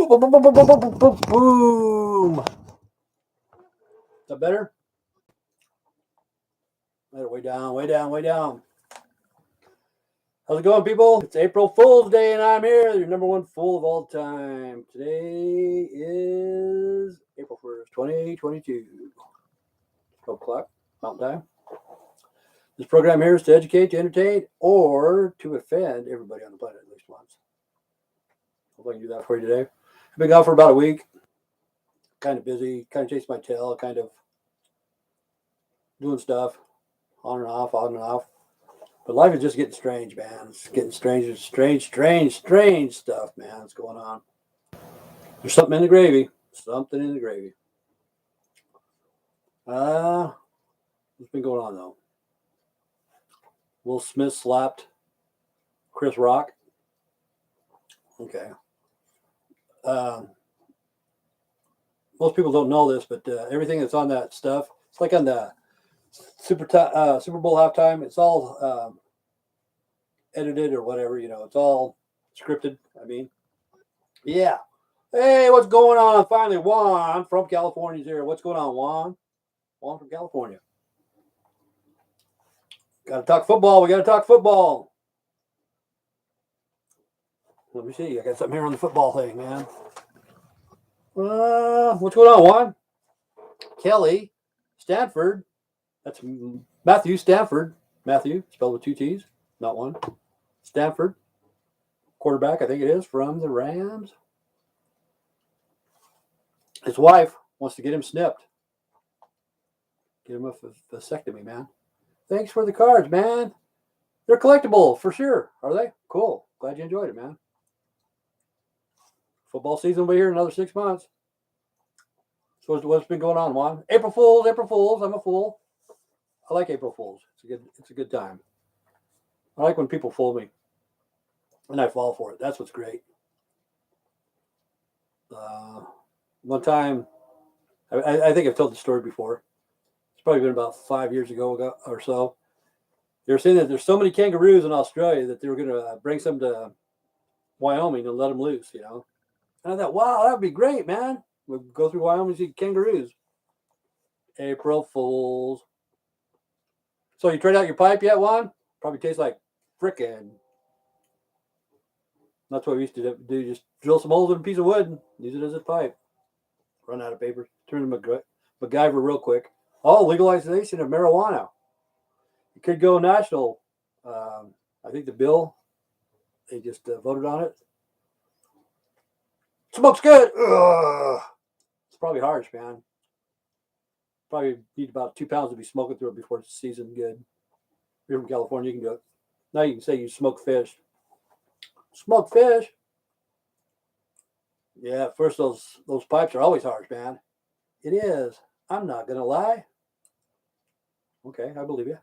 Boom, boom, boom, boom, boom, boom, boom, boom, boom. Is that better? Way down, way down, way down. How's it going, people? It's April Fool's Day, and I'm here, your number one fool of all time. Today is April 1st, 2022. 12 o'clock, Mountain Time. This program here is to educate, to entertain, or to offend everybody on the planet at least once. Hope I can do that for you today. I've been gone for about a week. Kind of busy, kind of chasing my tail, kind of doing stuff on and off, on and off. But life is just getting strange, man. It's getting stranger, strange stuff, man. What's going on? There's something in the gravy. Something in the gravy. What's been going on, though? Will Smith slapped Chris Rock. Okay. Most people don't know this, but everything that's on that stuff, it's like on the Super Bowl halftime. It's all edited or whatever, it's all scripted. Yeah. Hey, what's going on? Finally, Juan from California's here. What's going on, Juan? Juan from California. Got to talk football. We got to talk football. Let me see. I got something here on the football thing, man. What's going on, Juan? Kelly, Stanford. That's Matthew Stafford. Matthew, spelled with two T's, not one. Stanford, quarterback, I think it is, from the Rams. His wife wants to get him snipped. Get him a vasectomy, man. Thanks for the cards, man. They're collectible for sure. Are they? Cool. Glad you enjoyed it, man. Football season will be here in another 6 months. So what's been going on, Juan? April Fools, April Fools. I'm a fool. I like April Fools. It's a good time. I like when people fool me, and I fall for it. That's what's great. One time, I think I've told the story before. It's probably been about 5 years ago or so. They were saying that there's so many kangaroos in Australia that they were going to bring some to Wyoming and let them loose, And I thought, wow, that would be great, man. We'll go through Wyoming and see kangaroos. April Fools. So you tried out your pipe yet, Juan? Probably tastes like frickin'. That's what we used to do. Just drill some holes in a piece of wood and use it as a pipe. Run out of paper. Turn to MacGyver real quick. Oh, legalization of marijuana. It could go national. I think the bill, they just voted on it. Smoke's good. Ugh. It's probably harsh, man. Probably need about 2 pounds to be smoking through it before it's seasoned good. If you're from California, you can do it. Now you can say you smoke fish. Smoke fish? Yeah, at first those pipes are always harsh, man. It is. I'm not going to lie. Okay, I believe you.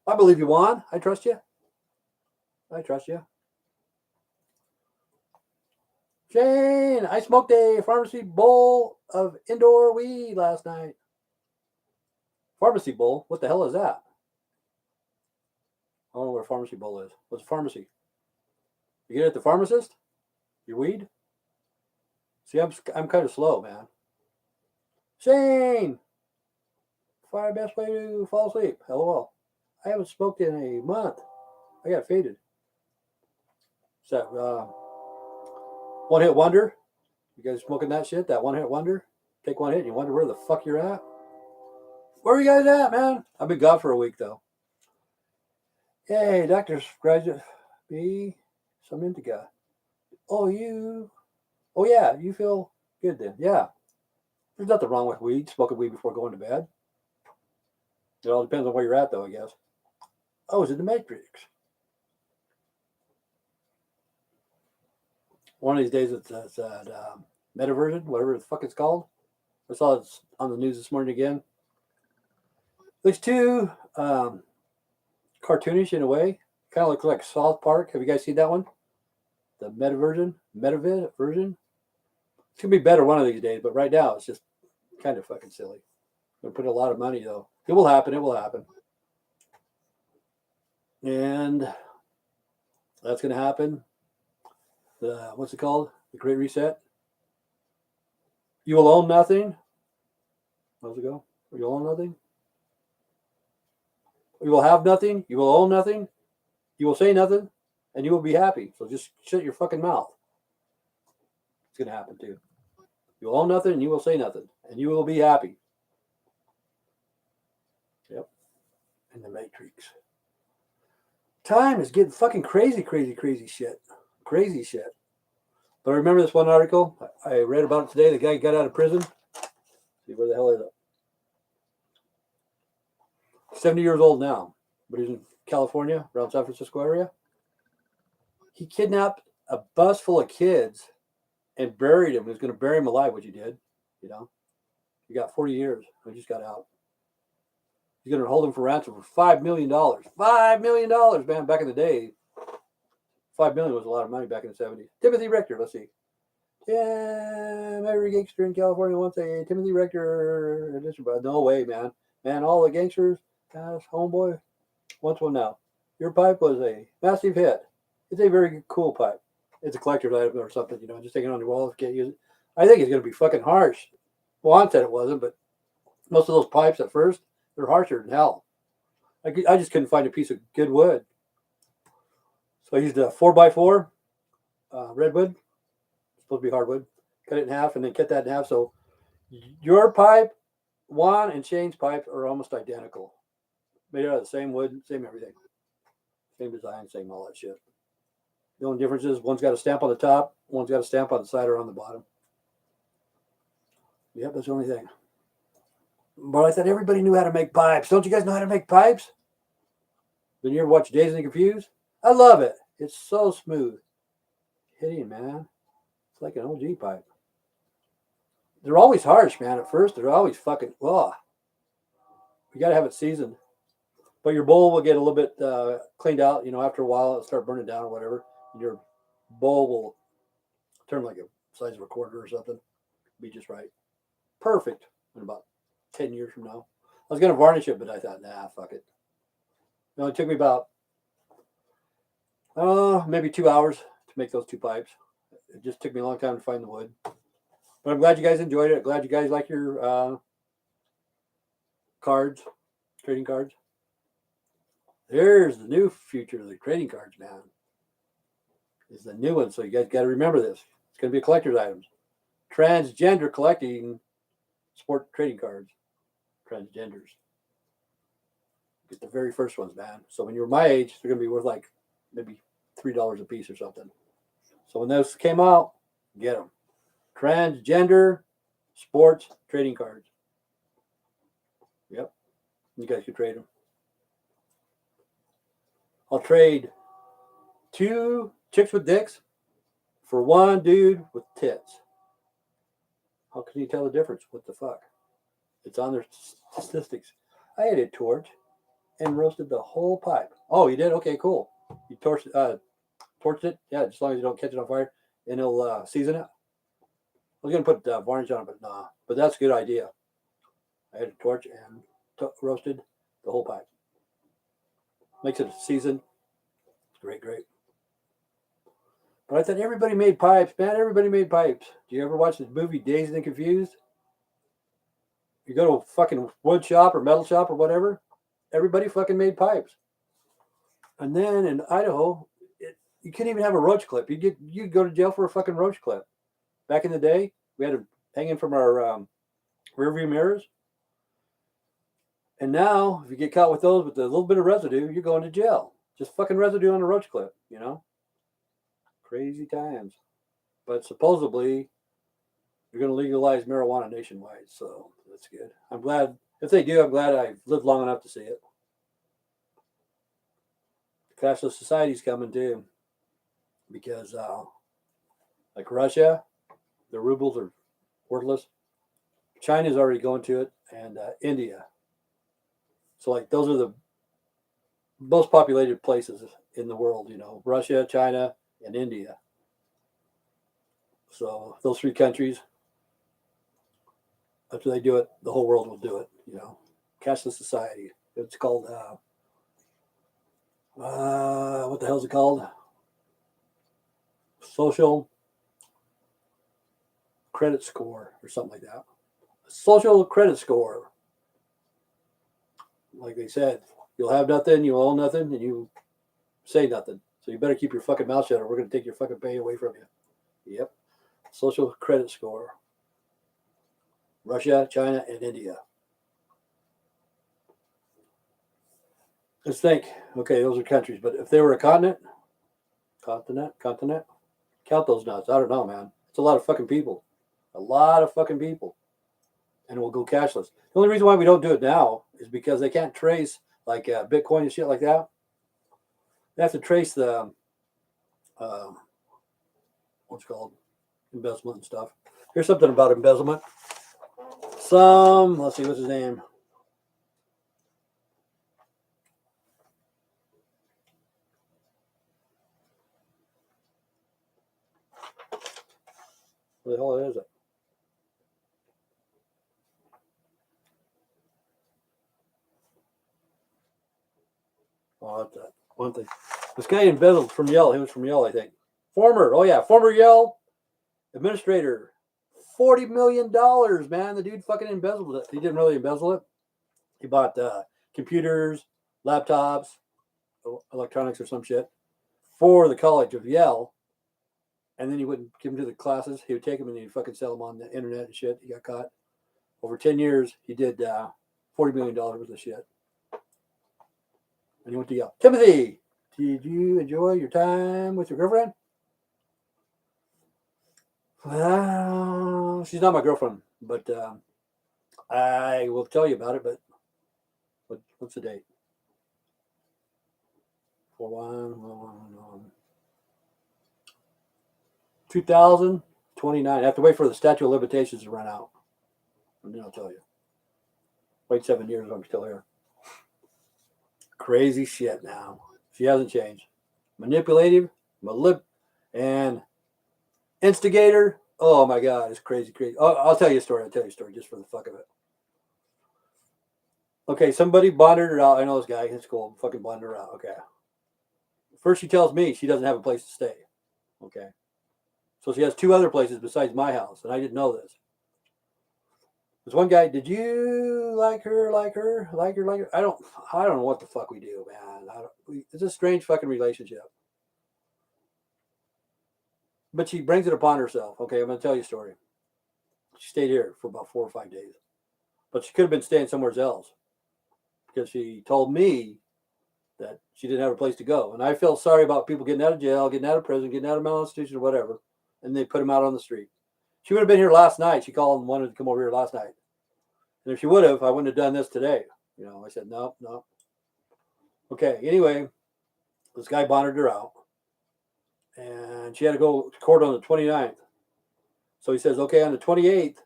I believe you, Juan. I trust you. I trust you. Shane, I smoked a pharmacy bowl of indoor weed last night. Pharmacy bowl? What the hell is that? I don't know what a pharmacy bowl is. What's a pharmacy? You get it at the pharmacist? Your weed? See, I'm kind of slow, man. Shane! Five best way to fall asleep. LOL. I haven't smoked in a month. I got faded. Is that one hit wonder? You guys smoking that shit? That one hit wonder? Take one hit and you wonder where the fuck you're at? Where are you guys at, man? I've been gone for a week, though. Hey, doctor's graduate. Be some indica. Oh, yeah, you feel good then. Yeah. There's nothing wrong with weed, smoking weed before going to bed. It all depends on where you're at, though, I guess. Oh, is it the Matrix? One of these days, it's that metaversion, whatever the fuck it's called. I saw it on the news this morning again. Looks too cartoonish in a way. Kind of looks like South Park. Have you guys seen that one? The metaversion? It's going to be better one of these days, but right now it's just kind of fucking silly. They're putting a lot of money, though. It will happen. And that's going to happen. What's it called? The Great Reset. You will own nothing. How's it go? You will own nothing. You will have nothing. You will own nothing. You will say nothing, and you will be happy. So just shut your fucking mouth. It's gonna happen too. You will own nothing, and you will say nothing, and you will be happy. Yep. In the Matrix. Time is getting fucking crazy, crazy, crazy shit. Crazy shit. But I remember this one article I read about it today. The guy got out of prison. See, where the hell is it? 70 years old now, but he's in California, around San Francisco area. He kidnapped a bus full of kids and buried him. He was going to bury him alive, which he did. You know, he got 40 years. He just got out. He's going to hold him for ransom for $5 million. $5 million, man. Back in the day, $5 million was a lot of money back in the 70s. Timothy Richter, let's see. Yeah, every gangster in California wants a Timothy Richter. No way, man. Man, all the gangsters, homeboy, wants one now. Your pipe was a massive hit. It's a very cool pipe. It's a collector's item or something, you know, just taking it on your wall if you can't use it. I think it's going to be fucking harsh. Juan said it wasn't, but most of those pipes at first, they're harsher than hell. I just couldn't find a piece of good wood. So I used a 4x4 redwood. It's supposed to be hardwood. Cut it in half and then cut that in half. So your pipe, Juan and Shane's pipe are almost identical. Made out of the same wood, same everything. Same design, same all that shit. The only difference is one's got a stamp on the top, one's got a stamp on the side or on the bottom. Yep, that's the only thing. But I thought everybody knew how to make pipes. Don't you guys know how to make pipes? Did you ever watch Dazed and Confused? I love it. It's so smooth. Hitting, man. It's like an OG pipe. They're always harsh, man. At first, they're always fucking, You got to have it seasoned. But your bowl will get a little bit cleaned out. You know, after a while, it'll start burning down or whatever. And your bowl will turn like a size of a quarter or something. Be just right. Perfect in about 10 years from now. I was going to varnish it, but I thought, nah, fuck it. It only took me about maybe 2 hours to make those two pipes. It just took me a long time to find the wood. But I'm glad you guys enjoyed it. Glad you guys like your cards, trading cards. There's the new future of the trading cards, man. It's the new one, so you guys got to remember this. It's going to be a collector's items. Transgender collecting sport trading cards. Transgenders. Get the very first ones, man. So when you're my age, they're going to be worth like maybe $3 a piece or something. So when those came out, get them. Transgender sports trading cards. Yep. You guys can trade them. I'll trade 2 chicks with dicks for 1 dude with tits. How can you tell the difference? What the fuck? It's on their statistics. I had a torch and roasted the whole pipe. Oh, you did? Okay, cool. You torched it? Yeah, as long as you don't catch it on fire. And it'll season it. I was going to put varnish on it, but nah. But that's a good idea. I had a torch and roasted the whole pipe. Makes it seasoned. Great, great. But I thought everybody made pipes, man. Everybody made pipes. Do you ever watch the movie Dazed and Confused? You go to a fucking wood shop or metal shop or whatever, everybody fucking made pipes. And then in Idaho, you couldn't even have a roach clip. You'd go to jail for a fucking roach clip. Back in the day, we had them hanging from our rearview mirrors. And now, if you get caught with those with a little bit of residue, you're going to jail. Just fucking residue on a roach clip, you know? Crazy times. But supposedly, they're going to legalize marijuana nationwide, so that's good. I'm glad. If they do, I'm glad I've lived long enough to see it. The cashless society's coming too. Because, like Russia, the rubles are worthless. China's already going to it, and India. So, like, those are the most populated places in the world, you know, Russia, China, and India. So, those 3 countries, after they do it, the whole world will do it, you know. Cashless society. It's called, what the hell is it called? Social credit score or something like that. A social credit score. Like they said, you'll have nothing, you'll own nothing, and you say nothing. So you better keep your fucking mouth shut or we're going to take your fucking pay away from you. Yep. Social credit score. Russia, China, and India. Let's think. Okay, those are countries. But if they were a continent, count those nuts. I don't know, man. It's a lot of fucking people. A lot of fucking people. And we'll go cashless. The only reason why we don't do it now is because they can't trace like Bitcoin and shit like that. They have to trace the what's it called, embezzlement and stuff. Here's something about embezzlement. Let's see, what's his name? What the hell is it? Oh, that's that one thing. This guy embezzled from Yale. He was from Yale, I think. Former Yale administrator. $40 million, man. The dude fucking embezzled it. He didn't really embezzle it. He bought computers, laptops, electronics or some shit for the College of Yale. And then he wouldn't give them to the classes. He would take them and he'd fucking sell them on the internet and shit. He got caught. Over 10 years, he did $40 million worth of shit. And he went to Yale. Timothy, did you enjoy your time with your girlfriend? Well, she's not my girlfriend, but I will tell you about it. But what's the date? 2029. I have to wait for the statute of limitations to run out. And then I'll tell you. Wait 7 years, I'm still here. Crazy shit now. She hasn't changed. Manipulative, and instigator. Oh my God, it's crazy. I'll tell you a story. Just for the fuck of it. Okay, somebody bonded her out. I know this guy in school. Fucking bonded her out. Okay. First, she tells me she doesn't have a place to stay. Okay. So she has 2 other places besides my house, and I didn't know this. There's one guy. Did you like her? I don't know what the fuck we do, man. It's a strange fucking relationship. But she brings it upon herself. Okay, I'm going to tell you a story. She stayed here for about 4 or 5 days. But she could have been staying somewhere else. Because she told me that she didn't have a place to go. And I felt sorry about people getting out of jail, getting out of prison, getting out of mental institution or whatever. And they put them out on the street. She would have been here last night. She called and wanted to come over here last night. And if she would have, I wouldn't have done this today. You know, I said, no. Okay, anyway, this guy bonded her out. And she had to go to court on the 29th. So he says, okay, on the 28th,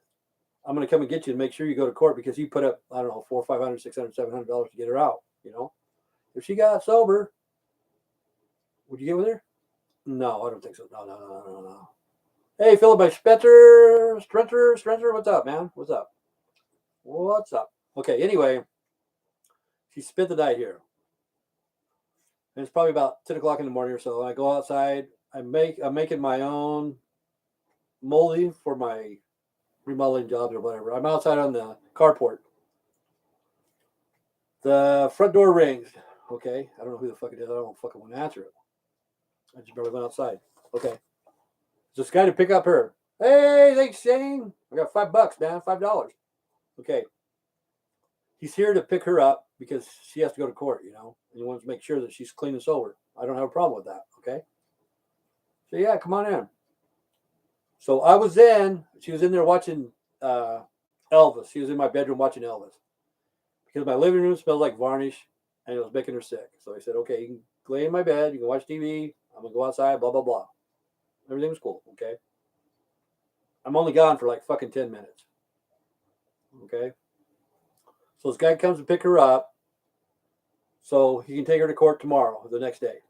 I'm going to come and get you to make sure you go to court because you put up, I don't know, $400, $500, $600, $700 to get her out, you know. If she got sober, would you get with her? No, I don't think so. No. Hey, Philip, my Spencer, what's up, man? What's up? Okay, anyway, she spent the night here. And it's probably about 10 o'clock in the morning or so. I go outside. I'm making my own molding for my remodeling jobs or whatever. I'm outside on the carport. The front door rings. Okay, I don't know who the fuck it is. I don't fucking want to answer it. I just barely went outside. Okay. This guy to pick up her. Hey, thanks, Shane. I got $5, man. $5. Okay. He's here to pick her up because she has to go to court, you know. And he wants to make sure that she's clean and sober. I don't have a problem with that. Okay. So yeah, come on in. So she was in there watching Elvis. She was in my bedroom watching Elvis. Because my living room smelled like varnish and it was making her sick. So I said, okay, you can lay in my bed, you can watch TV, I'm going to go outside, blah, blah, blah. Everything was cool, okay? I'm only gone for like fucking 10 minutes. Okay? So this guy comes to pick her up so he can take her to court tomorrow, the next day.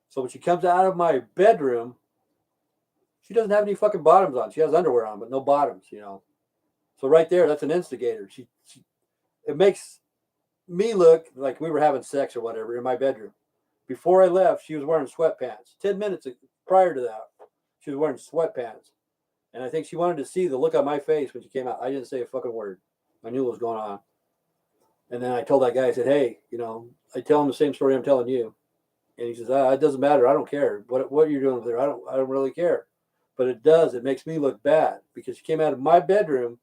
So when she comes out of my bedroom, she doesn't have any fucking bottoms on. She has underwear on, but no bottoms, you know. So right there, that's an instigator. It makes me look like we were having sex or whatever in my bedroom. Before I left, she was wearing sweatpants. 10 minutes prior to that, she was wearing sweatpants. And I think she wanted to see the look on my face when she came out. I didn't say a fucking word. I knew what was going on. And then I told that guy, I said, hey, I tell him the same story I'm telling you. And he says, it doesn't matter. I don't care. What you're doing with her, I don't really care. But it does. It makes me look bad because she came out of my bedroom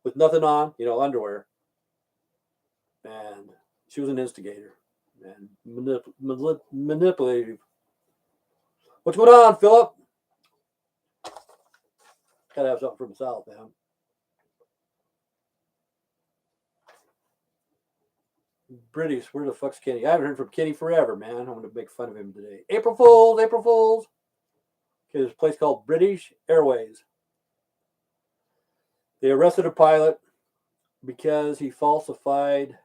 with nothing on, underwear. And she was an instigator and manipulative. What's going on, Philip? Gotta have something from the South, man. British, where the fuck's Kenny? I haven't heard from Kenny forever, man. I'm gonna make fun of him today. April Fools, April Fools. Okay, there's a place called British Airways. They arrested a pilot because he falsified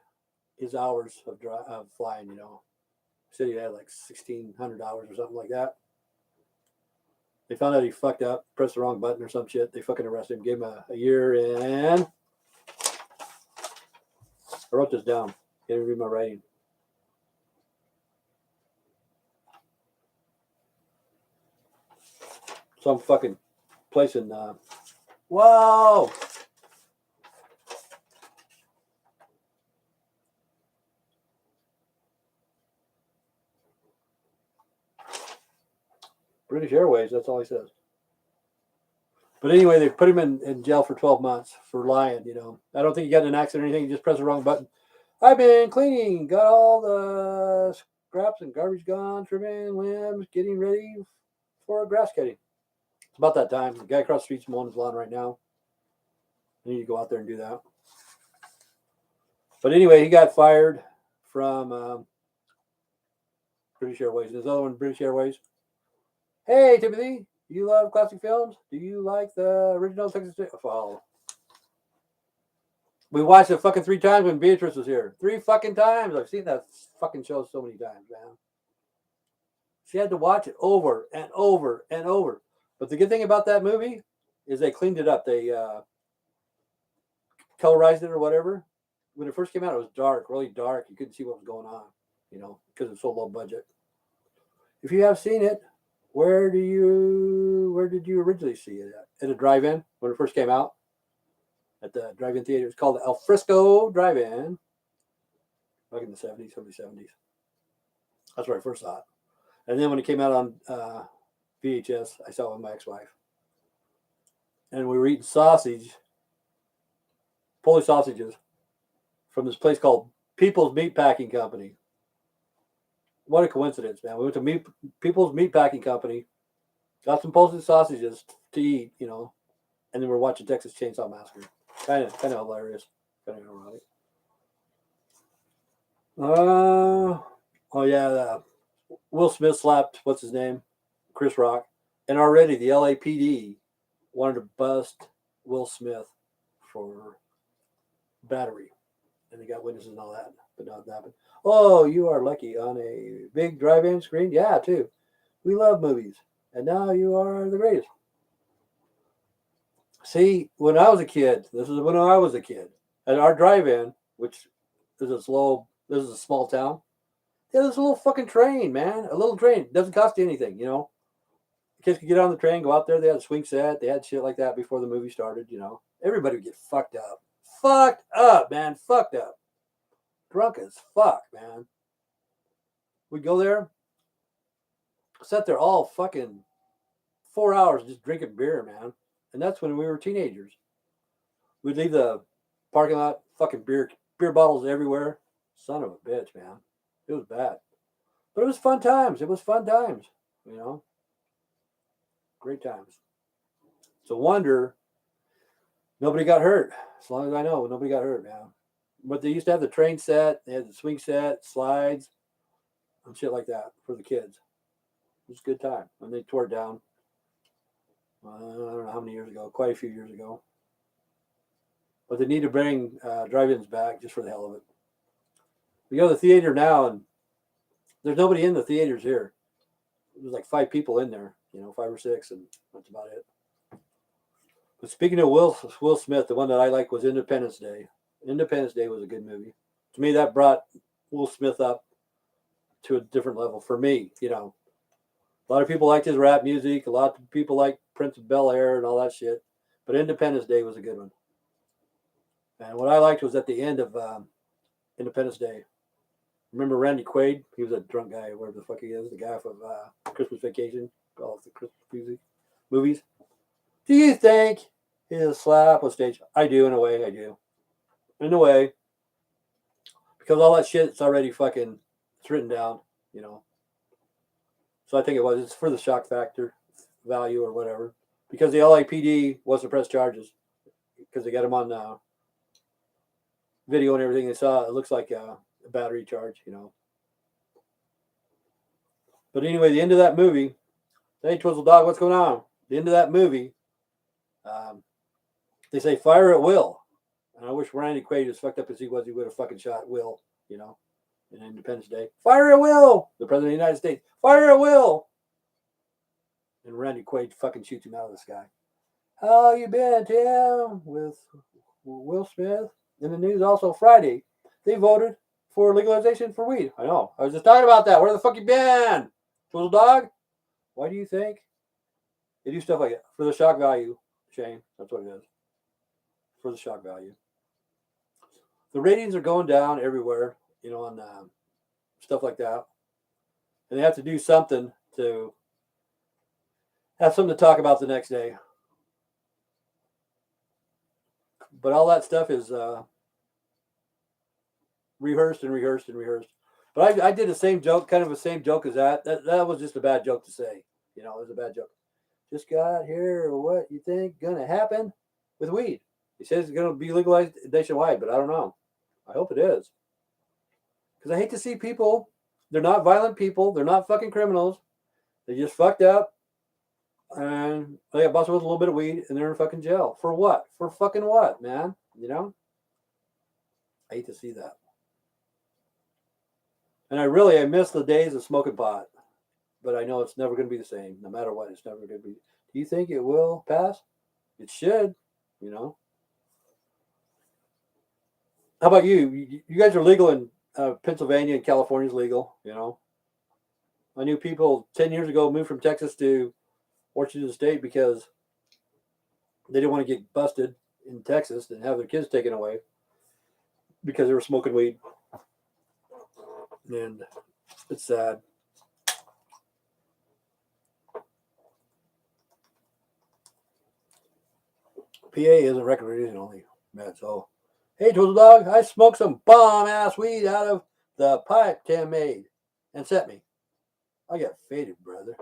his hours of flying. He said he had like 1,600 hours or something like that. They found out he fucked up, pressed the wrong button or some shit. They fucking arrested him, gave him a year, and I wrote this down. Can't read my writing. Some fucking place in whoa! British Airways, that's all he says. But anyway, they put him in jail for 12 months for lying, I don't think he got in an accident or anything. He just pressed the wrong button. I've been cleaning, got all the scraps and garbage gone, trimming limbs, getting ready for grass cutting. It's about that time. The guy across the street's mowing his lawn right now. I need to go out there and do that. But anyway, he got fired from British Airways. There's another one, British Airways. Hey, Timothy, you love classic films? Do you like the original Texas? Well, we watched it fucking 3 times when Beatrice was here. 3 fucking times. I've seen that fucking show so many times, man. She had to watch it over and over and over. But the good thing about that movie is they cleaned it up. They colorized it or whatever. When it first came out, it was dark, really dark. You couldn't see what was going on, because it's so low budget. If you have seen it, where did you originally see it at? At a drive-in when it first came out? At the drive-in theater. It's called the El Frisco Drive-In. Back in the 70s, early 70s. That's where I first saw it. And then when it came out on VHS, I saw it with my ex-wife. And we were eating Polish sausages, from this place called People's Meatpacking Company. What a coincidence, man. We went to People's Meatpacking Company, got some Polish sausages to eat, and then we're watching Texas Chainsaw Massacre. Kind of hilarious. Kind of ironic. Oh yeah, Will Smith slapped, what's his name? Chris Rock. And already the LAPD wanted to bust Will Smith for battery. And they got witnesses and all that, but not that. Oh, you are lucky on a big drive-in screen? Yeah, too. We love movies. And now you are the greatest. See, when I was a kid, at our drive-in, which is this is a small town. Yeah, there's a little fucking train, man. A little train. Doesn't cost you anything, Kids could get on the train, go out there. They had a swing set. They had shit like that before the movie started, Everybody would get fucked up. Fucked up, man. Fucked up. Drunk as fuck, man. We'd go there, sat there all fucking 4 hours just drinking beer, man. And that's when we were teenagers. We'd leave the parking lot, fucking beer bottles everywhere. Son of a bitch, man. It was bad. But it was fun times. Great times. It's a wonder nobody got hurt. As long as I know, nobody got hurt, man. But they used to have the train set, they had the swing set, slides, and shit like that for the kids. It was a good time. And they tore it down. I don't know how many years ago, quite a few years ago. But they need to bring drive-ins back just for the hell of it. We go to the theater now, and there's nobody in the theaters here. There's like 5 people in there, 5 or 6, and that's about it. But speaking of Will Smith, the one that I like was Independence Day. Independence Day was a good movie. To me, that brought Will Smith up to a different level for me, A lot of people liked his rap music. A lot of people liked Prince of Bel Air and all that shit. But Independence Day was a good one. And what I liked was at the end of Independence Day. Remember Randy Quaid? He was a drunk guy, whatever the fuck he is, the guy from Christmas Vacation, all of the Christmas music movies. Do you think his slap was staged? I do, in a way, I do. In a way. Because all that shit's already fucking, it's written down, you know. So I think it was. It's for the shock factor value or whatever. Because the LAPD wants to press charges. Because they got him on video and everything. They saw it looks like a battery charge, you know. But anyway, the end of that movie. Hey, Twizzle Dog, what's going on? The end of that movie. They say fire at will. And I wish Randy Quaid, as fucked up as he was, he would have fucking shot Will, you know, in Independence Day. Fire at will! The President of the United States. Fire at will! And Randy Quaid fucking shoots him out of the sky. How you been, Tim? With Will Smith. In the news also Friday, they voted for legalization for weed. I know. I was just talking about that. Where the fuck you been? Twizzle Dog? Why do you think they do stuff like that? For the shock value, Shane. That's what it is. For the shock value. The ratings are going down everywhere, you know, on stuff like that. And they have to do something to have something to talk about the next day. But all that stuff is rehearsed and rehearsed and rehearsed. But I did the same joke, kind of the same joke as that. That was just a bad joke to say. You know, it was a bad joke. Just got here. What you think gonna happen with weed? He says it's gonna be legalized nationwide, but I don't know. I hope it is. Because I hate to see people. They're not violent people. They're not fucking criminals. They just fucked up. And they got busted with a little bit of weed and they're in fucking jail. For what? For fucking what, man? You know? I hate to see that. And I miss the days of smoking pot. But I know it's never going to be the same. No matter what, it's never going to be. Do you think it will pass? It should, you know? How about you? You guys are legal in Pennsylvania and California's legal, you know? I knew people 10 years ago moved from Texas to Washington State because they didn't want to get busted in Texas and have their kids taken away because they were smoking weed. And it's sad. PA isn't recreation only. Man, so, hey, Twizzle Dog, I smoked some bomb-ass weed out of the pipe Tim made and sent me. I got faded, brother.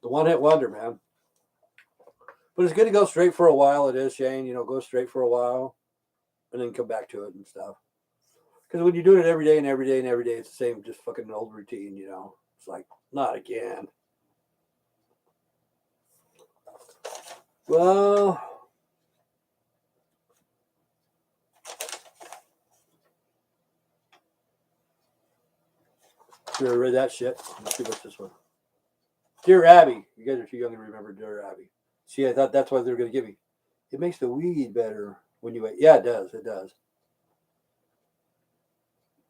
The one-hit wonder, man. But it's good to go straight for a while. It is, Shane. You know, go straight for a while and then come back to it and stuff. Because when you're doing it every day and every day and every day, it's the same, just fucking old routine, you know. It's like, not again. Well, should have read that shit. Let's see what's this one. Dear Abby. You guys are too young to remember Dear Abby. See, I thought that's what they were going to give me. It makes the weed better when you wait. Yeah, it does. It does.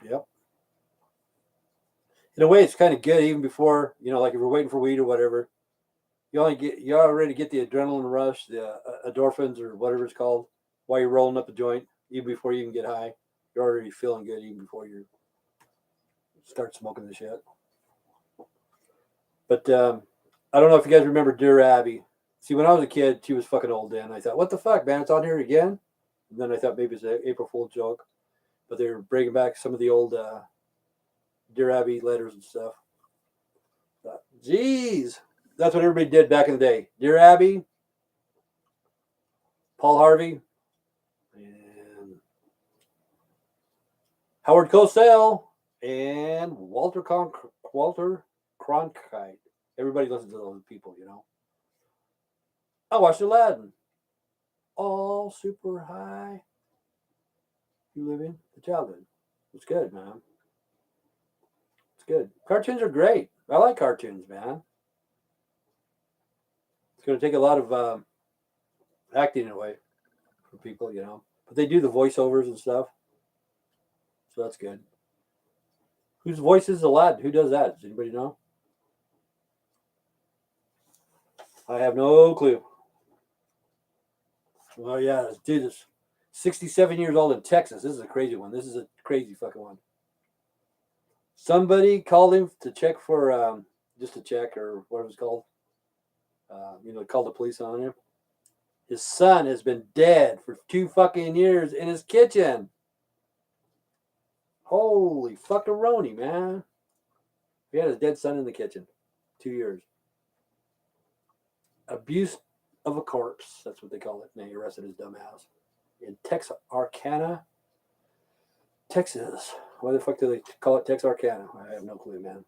Yep. In a way, it's kind of good even before, you know, like if you're waiting for weed or whatever. You already get the adrenaline rush, the endorphins or whatever it's called, while you're rolling up a joint, even before you even get high. You're already feeling good even before you start smoking the shit. But I don't know if you guys remember Dear Abby. See, when I was a kid, she was fucking old then. I thought, what the fuck, man? It's on here again? And then I thought maybe it's an April Fool's joke. But they were bringing back some of the old Dear Abby letters and stuff. But, geez. That's what everybody did back in the day. Dear Abby, Paul Harvey, and Howard Cosell, and Walter Cronkite. Everybody listens to those people, you know. I watched Aladdin. All super high. You live in the childhood. It's good, man. It's good. Cartoons are great. I like cartoons, man. It's going to take a lot of acting away for people, you know. But they do the voiceovers and stuff. So that's good. Whose voice is Aladdin? Who does that? Does anybody know? I have no clue. Oh yeah, this dude is 67 years old in Texas. This is a crazy one. This is a crazy fucking one. Somebody called him to check for just to check or whatever it's called. Called the police on him. His son has been dead for 2 fucking years in his kitchen. Holy fuckaroni, man. He had his dead son in the kitchen. 2 years. Abuse of a corpse. That's what they call it. And they arrested his dumb ass. In Texarkana, Texas. Why the fuck do they call it Texarkana? I have no clue, man.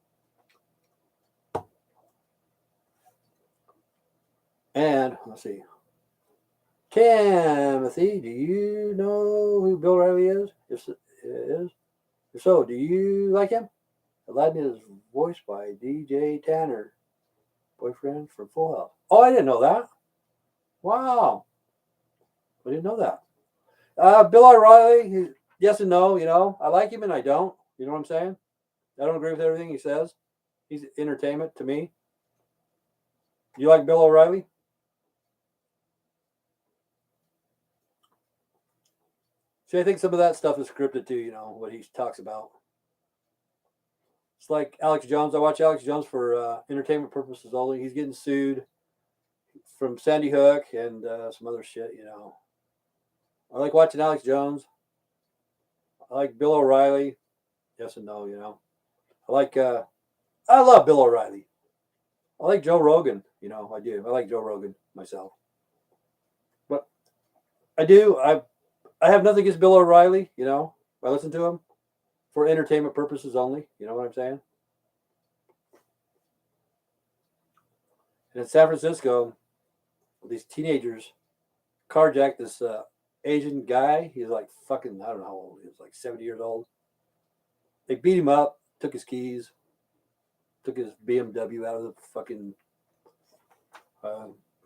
And, let's see. Timothy, do you know who Bill Riley is? If so, do you like him? Aladdin is voiced by DJ Tanner, boyfriend from Full House. Oh, I didn't know that. Wow. I didn't know that. Bill O'Reilly, yes and no, I like him and I don't. You know what I'm saying? I don't agree with everything he says. He's entertainment to me. You like Bill O'Reilly? See, I think some of that stuff is scripted too, what he talks about. It's like Alex Jones. I watch Alex Jones for entertainment purposes only. He's getting sued from Sandy Hook and some other shit, I like watching Alex Jones. I like Bill O'Reilly. Yes and no, I love Bill O'Reilly. I like Joe Rogan, I do. I like Joe Rogan myself. But I do. I have nothing against Bill O'Reilly, I listen to him for entertainment purposes only. You know what I'm saying? And in San Francisco, these teenagers carjacked this Asian guy. He's like fucking, I don't know how old he was, like 70 years old. They beat him up, took his keys, took his BMW out of the fucking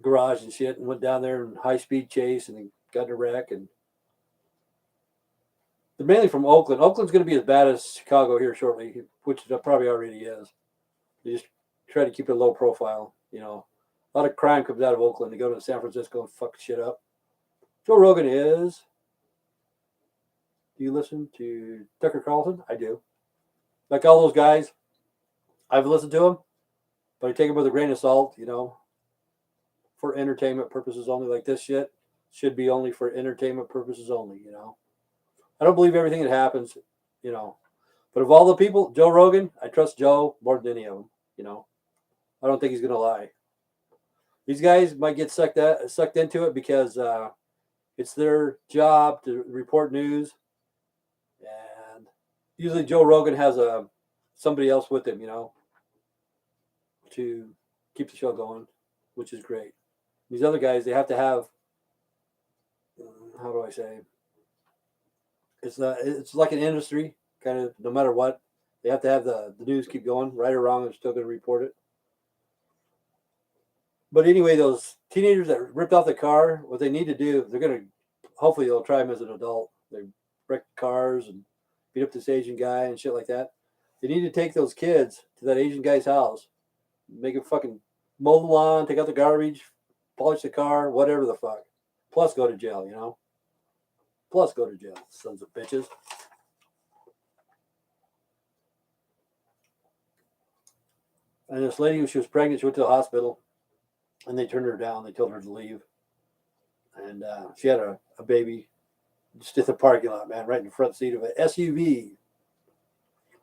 garage and shit, and went down there in high speed chase and got in a wreck. And they're mainly from Oakland. Oakland's going to be as bad as Chicago here shortly, which it probably already is. They just try to keep it low profile. A lot of crime comes out of Oakland. They go to San Francisco and fuck shit up. Joe Rogan is. Do you listen to Tucker Carlson? I do. Like all those guys, I've listened to them, but I take them with a grain of salt, for entertainment purposes only. Like this shit should be only for entertainment purposes only, I don't believe everything that happens, But of all the people, Joe Rogan, I trust Joe more than any of them, I don't think he's going to lie. These guys might get sucked into it because it's their job to report news. And usually Joe Rogan has somebody else with him, to keep the show going, which is great. These other guys, they have to have, how do I say? It's like an industry, kind of, no matter what. They have to have the news keep going. Right or wrong, they're still going to report it. But anyway, those teenagers that ripped off the car, what they need to do, hopefully they'll try them as an adult. They wreck cars and beat up this Asian guy and shit like that. They need to take those kids to that Asian guy's house, make him fucking mow the lawn, take out the garbage, polish the car, whatever the fuck. Plus go to jail, Plus go to jail, sons of bitches. And this lady, when she was pregnant, she went to the hospital, and they turned her down. They told her to leave. And she had a baby just at the parking lot, man, right in the front seat of an SUV.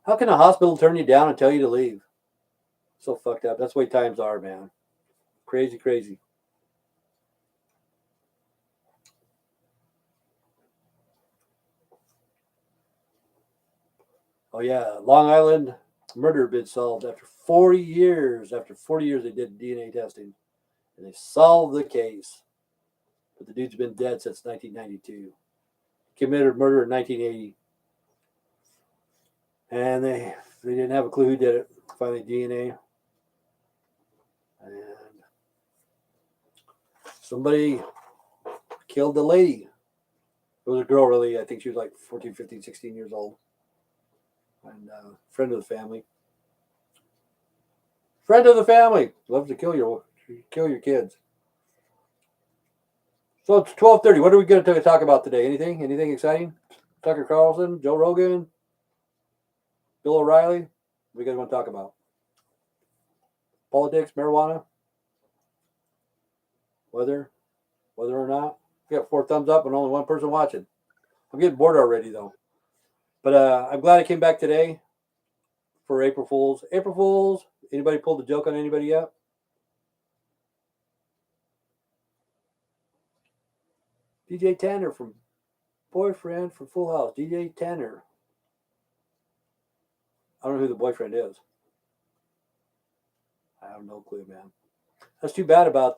How can a hospital turn you down and tell you to leave? So fucked up. That's the way times are, man. Crazy, crazy. Oh, yeah. Long Island murder been solved after 40 years. After 40 years, they did DNA testing. And they solved the case. But the dude's been dead since 1992. Committed murder in 1980. And they didn't have a clue who did it. Finally, DNA. And somebody killed the lady. It was a girl, really. I think she was like 14, 15, 16 years old. and friend of the family. Friend of the family loves to kill your kids. So it's 12:30. What are we going to talk about today? Anything? Anything exciting? Tucker Carlson, Joe Rogan, Bill O'Reilly. What do you guys want to talk about? Politics, marijuana, whether or not. We got 4 thumbs up and only 1 person watching. I'm getting bored already though. But I'm glad I came back today for April Fools. April Fools. Anybody pulled a joke on anybody yet? DJ Tanner from Boyfriend from Full House. DJ Tanner. I don't know who the boyfriend is. I have no clue, man. That's too bad about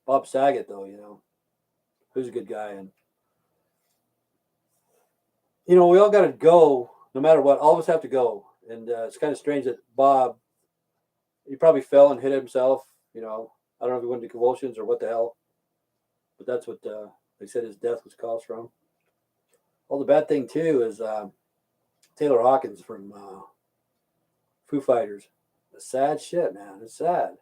Bob Saget, though. You know, who's a good guy, and you know we all got to go, no matter what. All of us have to go, and it's kind of strange that Bob, he probably fell and hit himself. You know, I don't know if he went into convulsions or what the hell, but that's what they said his death was caused from. Well, the bad thing too is Taylor Hawkins from Foo Fighters. It's sad shit, man. It's sad.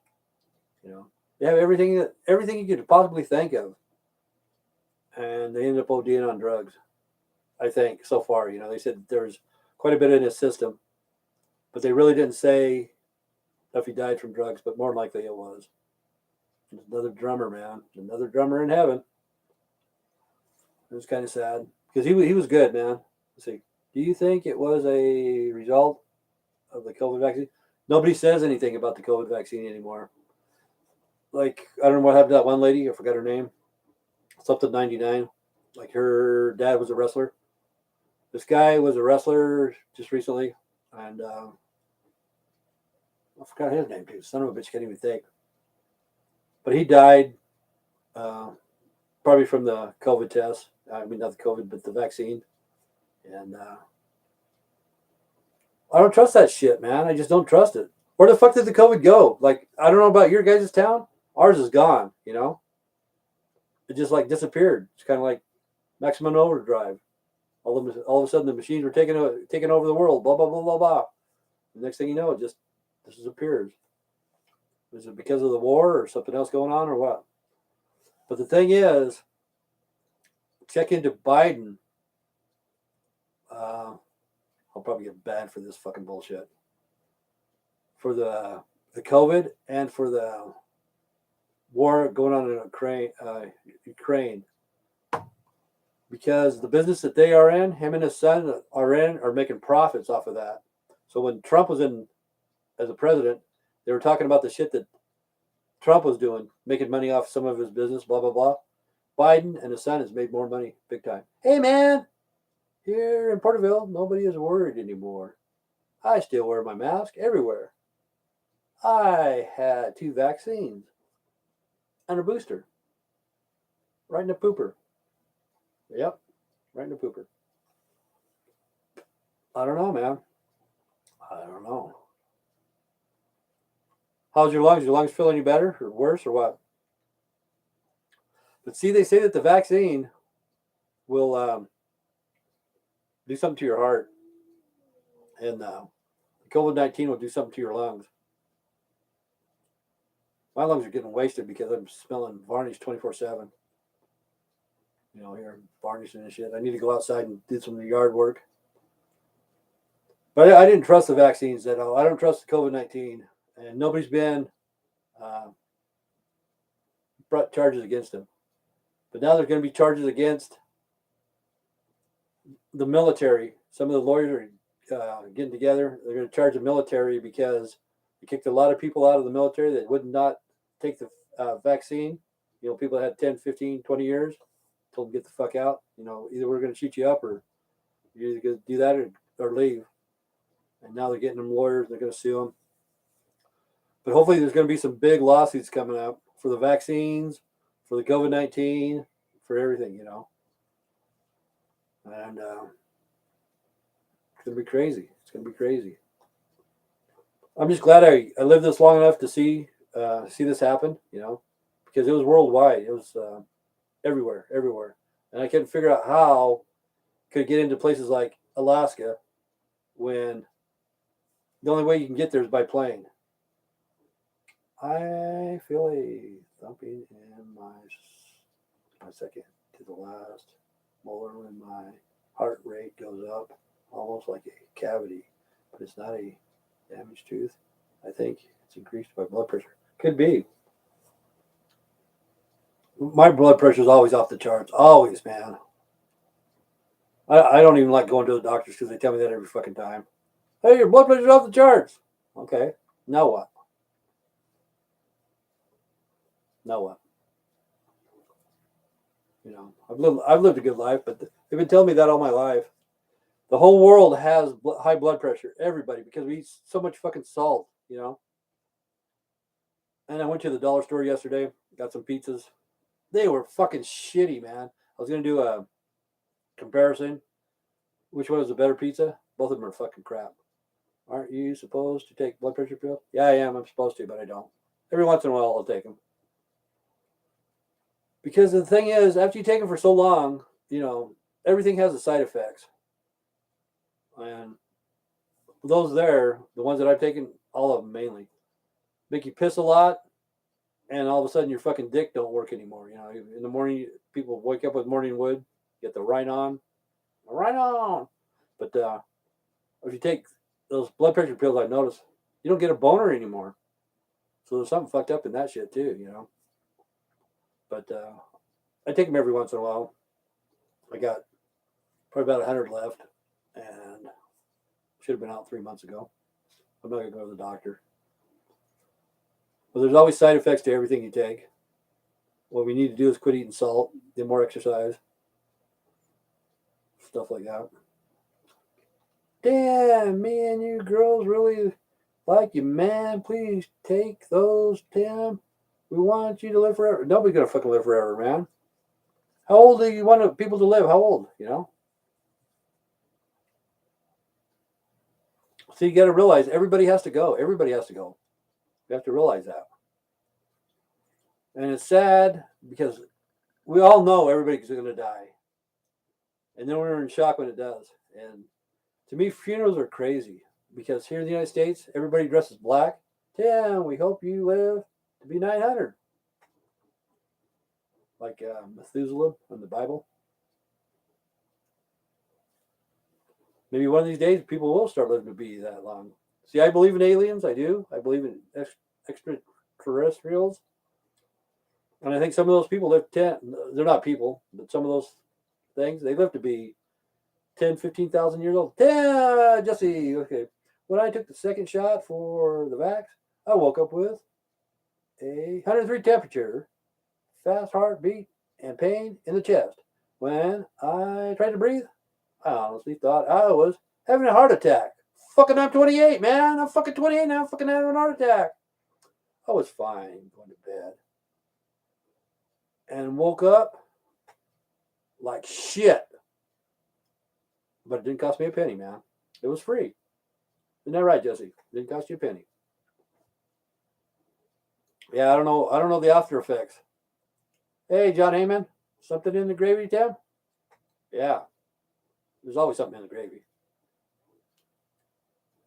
You know, they have everything you could possibly think of, and they ended up ODing on drugs. I think so far, you know, they said there's quite a bit in his system, but they really didn't say if he died from drugs. But more likely it was. Another drummer, man. Another drummer in heaven. It was kind of sad because he was good, man. Let's see. Do you think it was a result of the COVID vaccine? Nobody says anything about the COVID vaccine anymore. Like, I don't know what happened to that one lady. I forgot her name. Something 99. Like, her dad was a wrestler. This guy was a wrestler just recently. And I forgot his name, too. Son of a bitch, can't even think. But he died probably from the COVID test. I mean, not the COVID, but the vaccine. And I don't trust that shit, man. I just don't trust it. Where the fuck did the COVID go? Like, I don't know about your guys' town. Ours is gone, you know? It just, like, disappeared. It's kind of like maximum overdrive. All of a sudden, the machines were taking over the world, blah, blah, blah, blah, blah. The next thing you know, it just disappears. Is it because of the war or something else going on or what? But the thing is, check into Biden. I'll probably get banned for this fucking bullshit. For the COVID and for the war going on in Ukraine. Because the business that they are in, him and his son are making profits off of that. So when Trump was in as a president, they were talking about the shit that Trump was doing, making money off some of his business, blah, blah, blah. Biden and his son has made more money, big time. Hey, man, here in Porterville, nobody is worried anymore. I still wear my mask everywhere. I had 2 vaccines and a booster. Right in the pooper. Yep, right in the pooper. I don't know, man. I don't know. How's your lungs? Your lungs feel any better or worse or what? But see, they say that the vaccine will do something to your heart, and COVID-19 will do something to your lungs. My lungs are getting wasted because I'm smelling varnish 24/7. You know, here varnishing and shit. I need to go outside and do some yard work. But I didn't trust the vaccines at all. I don't trust the COVID-19, and nobody's been brought charges against them. But now there's going to be charges against the military. Some of the lawyers are getting together. They're going to charge the military because they kicked a lot of people out of the military that would not take the vaccine. You know, people that had 10, 15, 20 years, told them get the fuck out. You know, either we're going to shoot you up or you're either going to do that or leave. And now they're getting them lawyers. And they're going to sue them. But hopefully there's going to be some big lawsuits coming up for the vaccines, for the COVID-19, for everything, you know. And it's going to be crazy. It's going to be crazy. I'm just glad I lived this long enough to see this happen, you know, because it was worldwide. It was everywhere. And I couldn't figure out how it could get into places like Alaska, when the only way you can get there is by plane. I feel a thumping in my second to the last molar when my heart rate goes up, almost like a cavity, but it's not a damaged tooth. I think it's increased by blood pressure. Could be. My blood pressure is always off the charts. Always, man. I don't even like going to the doctors because they tell me that every fucking time. Hey, your blood pressure's off the charts. Okay. Now what? Now what? You know, I've lived a good life, but they've been telling me that all my life. The whole world has high blood pressure. Everybody, because we eat so much fucking salt, you know. And I went to the dollar store yesterday, got some pizzas. They were fucking shitty, man. I was gonna do a comparison. Which one is a better pizza? Both of them are fucking crap. Aren't you supposed to take blood pressure pills? Yeah, I am. I'm supposed to, but I don't. Every once in a while, I'll take them. Because the thing is, after you take them for so long, you know, everything has the side effects. And those there, the ones that I've taken, all of them mainly, make you piss a lot, and all of a sudden your fucking dick don't work anymore. You know, in the morning, people wake up with morning wood, get the right on. But if you take those blood pressure pills, I noticed you don't get a boner anymore. So there's something fucked up in that shit too, you know. But I take them every once in a while. I got probably about 100 left, and should have been out 3 months ago. I'm not gonna go to the doctor. But there's always side effects to everything you take. What we need to do is quit eating salt, get more exercise, stuff like that. Damn, me and you girls really like you, man. Please take those, Tim. We want you to live forever. Nobody's gonna fucking live forever, man. How old do you want people to live? How old? You know. So you got to realize everybody has to go. Everybody has to go. You have to realize that. And it's sad because we all know everybody's going to die, and then we're in shock when it does. And to me, funerals are crazy because here in the United States, everybody dresses black. Damn, we hope you live to be 900. Like Methuselah in the Bible. Maybe one of these days people will start living to be that long. See, I believe in aliens. I do. I believe in extraterrestrials. And I think some of those people live 10. They're not people, but some of those things, they live to be 10, 15,000 years old. Jesse, okay. When I took the second shot for the vax, I woke up with a 103 temperature, fast heartbeat, and pain in the chest. When I tried to breathe, I honestly thought I was having a heart attack. Fucking I'm 28, man. I'm fucking 28 now. I'm fucking having a heart attack. I was fine going to bed. And woke up like shit. But it didn't cost me a penny, man. It was free. Isn't that right, Jesse? It didn't cost you a penny. Yeah, I don't know the after effects. Hey, John Heyman, something in the gravy, Tim? Yeah. There's always something in the gravy.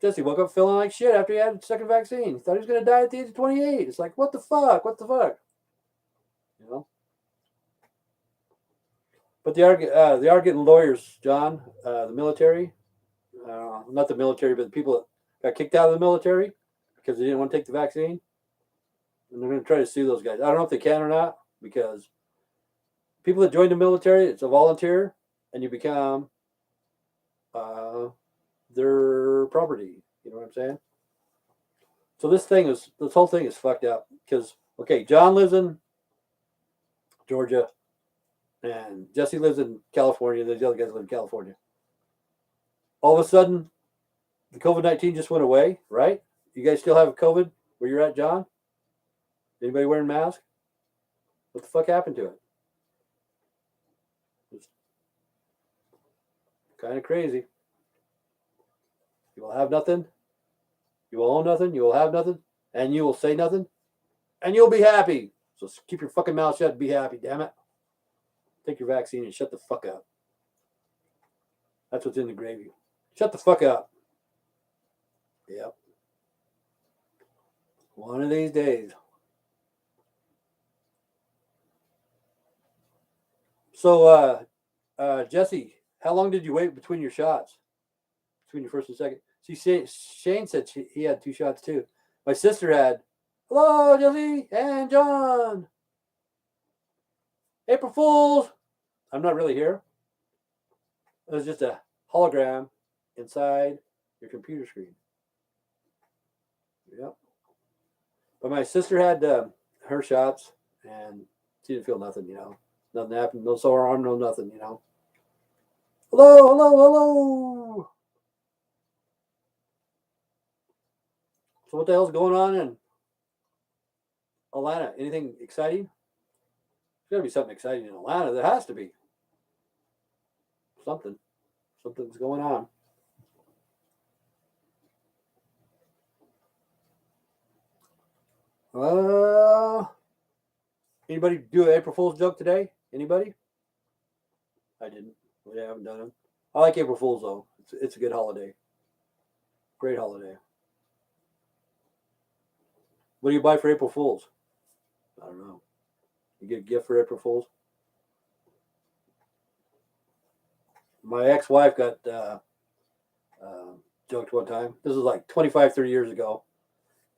Jesse woke up feeling like shit after he had the second vaccine. He thought he was going to die at the age of 28. It's like, what the fuck? What the fuck? You know? But they are getting lawyers, John. The military, not the military, but the people that got kicked out of the military because they didn't want to take the vaccine. And they're going to try to sue those guys. I don't know if they can or not, because people that join the military, it's a volunteer, and you become their property. You know what I'm saying? So this whole thing is fucked up because, okay, John lives in Georgia and Jesse lives in California. And the other guys live in California. All of a sudden, the COVID-19 just went away, right? You guys still have COVID where you're at, John? Anybody wearing masks? What the fuck happened to it? It's kind of crazy. You will have nothing. You will own nothing. You will have nothing. And you will say nothing. And you'll be happy. So keep your fucking mouth shut and be happy, damn it. Take your vaccine and shut the fuck up. That's what's in the gravy. Shut the fuck up. Yep. One of these days. So, Jesse, how long did you wait between your shots? Between your first and second? See, Shane said he had 2 shots too. My sister had, hello, Jesse and John. April Fools. I'm not really here. It was just a hologram inside your computer screen. Yep. But my sister had her shots, and she didn't feel nothing, Nothing happened. No sore arm, no nothing, Hello, hello, hello. So what the hell's going on in Atlanta? Anything exciting? There's got to be something exciting in Atlanta. There has to be. Something. Something's going on. Anybody do an April Fool's joke today? Anybody? I didn't. I haven't done them. I like April Fool's though. It's a good holiday. Great holiday. What do you buy for April Fool's? I don't know. You get a gift for April Fool's? My ex-wife got joked one time. This was like 25, 30 years ago.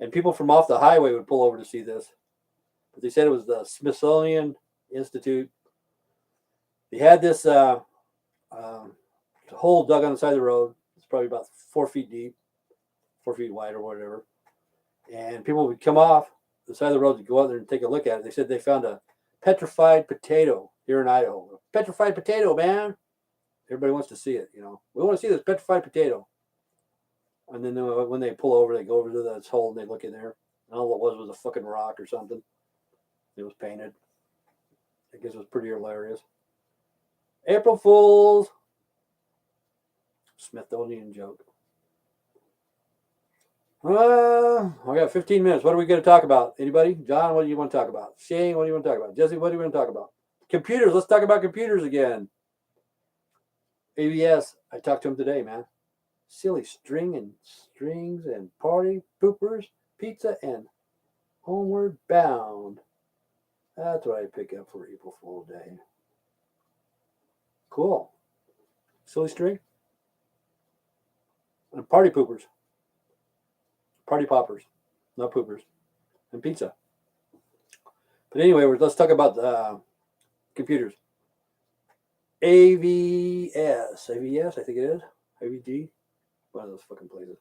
And people from off the highway would pull over to see this. But they said it was the Smithsonian Institute. They had this hole dug on the side of the road. It's probably about 4 feet deep, 4 feet wide or whatever. And people would come off the side of the road to go out there and take a look at it. They said they found a petrified potato here in Idaho. Petrified potato, man. Everybody wants to see it, We want to see this petrified potato. And then when they pull over, they go over to this hole and they look in there. And all it was a fucking rock or something. It was painted. I guess it was pretty hilarious. April Fools. Smithsonian joke. I got 15 minutes. What are we going to talk about? Anybody? John, what do you want to talk about? Shane, what do you want to talk about? Jesse, what do you want to talk about? Computers. Let's talk about computers again. ABS. I talked to him today, man. Silly strings and party poopers, pizza, and homeward bound. That's what I pick up for April Fool's Day. Cool. Silly string. And party poopers. Party poppers. Not poopers. And pizza. But anyway, let's talk about computers. AVS, I think it is. AVG. One of those fucking places.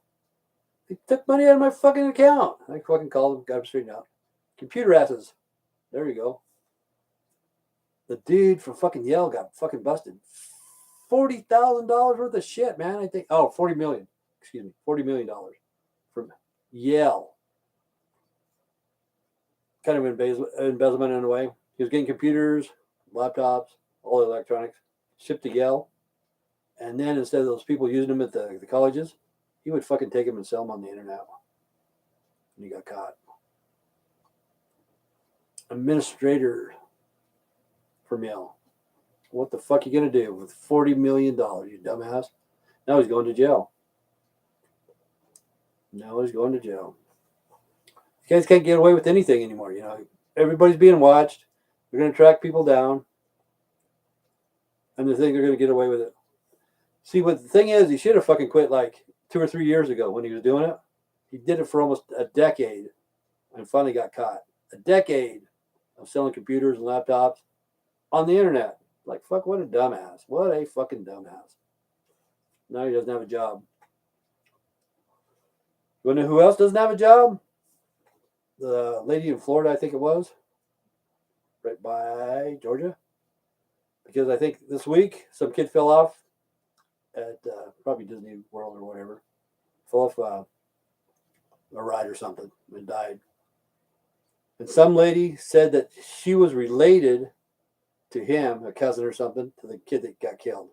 They took money out of my fucking account. I fucking called them, got them straightened out. Computer asses. There you go. The dude from fucking Yale got fucking busted. $40,000 worth of shit, man. I think. Oh, $40 million. Excuse me. $40 million from Yale. Kind of embezzlement in a way. He was getting computers, laptops, all the electronics, shipped to Yale. And then instead of those people using them at the colleges, he would fucking take them and sell them on the internet. And he got caught. Administrator from Yale. What the fuck are you going to do with $40 million, you dumbass? Now he's going to jail. Now he's going to jail. You guys can't get away with anything anymore, Everybody's being watched. They're going to track people down. And they think they're going to get away with it. See, what the thing is, he should have fucking quit like 2 or 3 years ago when he was doing it. He did it for almost a decade and finally got caught. A decade of selling computers and laptops on the internet. Like, fuck, what a dumbass. What a fucking dumbass. Now he doesn't have a job. You want to know who else doesn't have a job? The lady in Florida, I think it was. Right by Georgia. Because I think this week, some kid fell off at probably Disney World or whatever. Fell off a ride or something and died. And some lady said that she was related to him, a cousin or something, to the kid that got killed,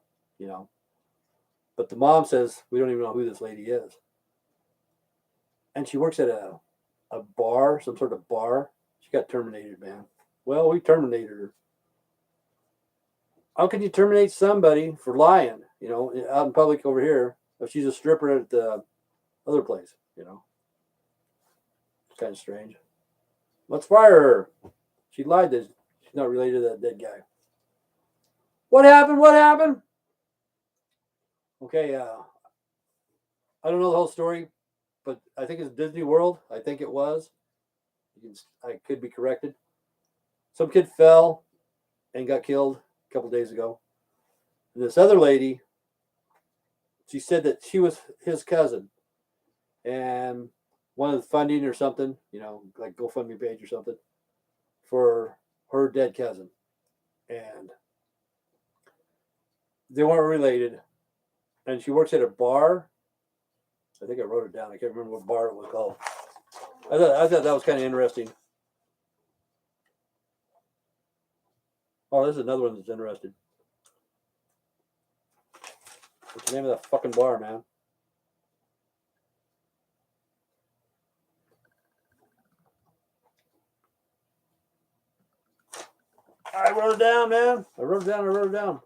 But the mom says, we don't even know who this lady is. And she works at a bar, some sort of bar. She got terminated, man. Well, we terminated her. How can you terminate somebody for lying, out in public over here if she's a stripper at the other place? you know. It's kind of strange. Let's fire her. She lied that she's not related to that dead guy. What happened? What happened? Okay, I don't know the whole story, but I think it's Disney World. I think it was. I could be corrected. Some kid fell and got killed a couple days ago. And this other lady, she said that she was his cousin, and one of the funding or something, like GoFundMe page or something, for her dead cousin, and they weren't related. And she works at a bar. I think I wrote it down. I can't remember what bar it was called. I thought that was kind of interesting. Oh, this is another one that's interesting. What's the name of that fucking bar, man? I wrote it down, man. I wrote it down.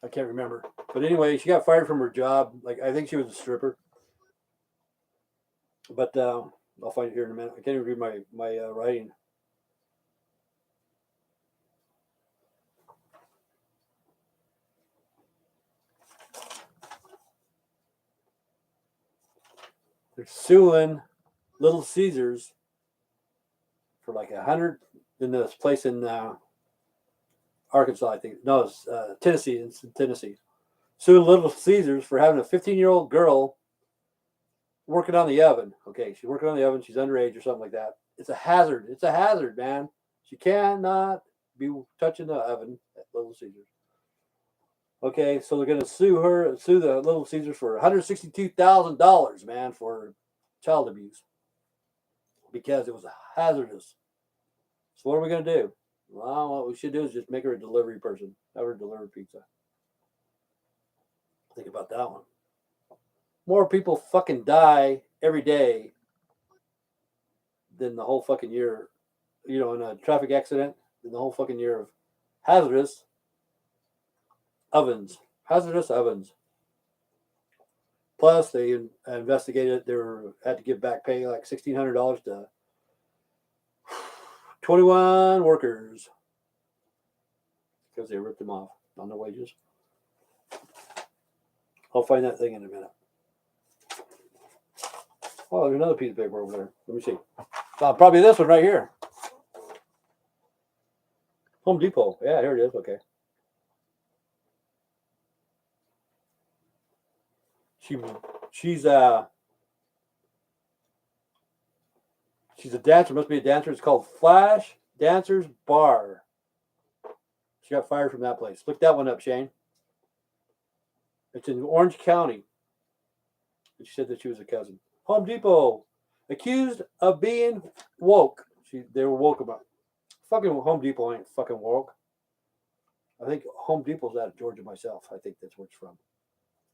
I can't remember. But anyway, she got fired from her job. Like, I think she was a stripper. But I'll find it here in a minute. I can't even read my writing. They're suing Little Caesars for like 100 in this place in Arkansas, I think. No, it's Tennessee. It's in Tennessee. Suing Little Caesars for having a 15-year-old girl working on the oven. Okay, she's working on the oven. She's underage or something like that. It's a hazard. It's a hazard, man. She cannot be touching the oven at Little Caesars. Okay, so they're going to sue the Little Caesars for $162,000, man, for child abuse because it was hazardous. So what are we going to do? Well, what we should do is just make her a delivery person. Have her deliver pizza. Think about that one. More people fucking die every day than the whole fucking year, in a traffic accident, than the whole fucking year of hazardous ovens. Hazardous ovens. Plus, they investigated. They had to give back pay like $1,600 to 21 workers because they ripped them off on their wages. I'll find that thing in a minute. Oh, there's another piece of paper over there. Let me see. Probably this one right here. Home Depot. Yeah, here it is. Okay. She's a dancer. Must be a dancer. It's called Flash Dancers Bar. She got fired from that place. Look that one up, Shane. It's in Orange County. And she said that she was a cousin. Home Depot, accused of being woke. They were woke about. Fucking Home Depot ain't fucking woke. I think Home Depot's out of Georgia myself. I think that's where it's from.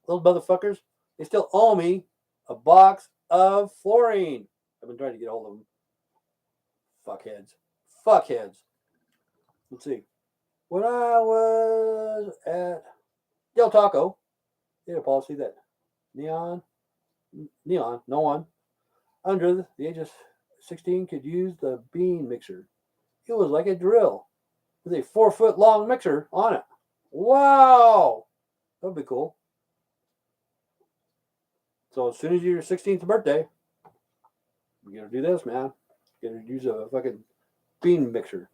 Those motherfuckers, they still owe me a box of fluorine. I've been trying to get a hold of them. Fuckheads. Let's see. When I was at Del Taco, they had a policy that no one under the age of 16 could use the bean mixer. It was like a drill with a 4-foot long mixer on it. Wow! That would be cool. So as soon as your 16th birthday, you gotta do this, man. You gotta use a fucking bean mixer.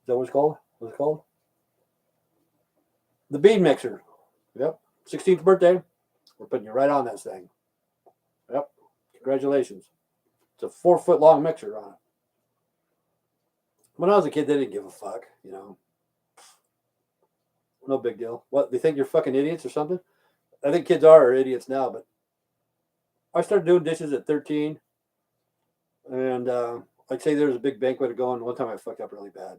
Is that what it's called? What's it called? The bean mixer. Yep. 16th birthday. We're putting you right on this thing. Yep. Congratulations. It's a 4-foot long mixer on it. When I was a kid, they didn't give a fuck, No big deal. What, they think you're fucking idiots or something? I think kids are idiots now, but I started doing dishes at 13. And like say there was a big banquet going. One time I fucked up really bad.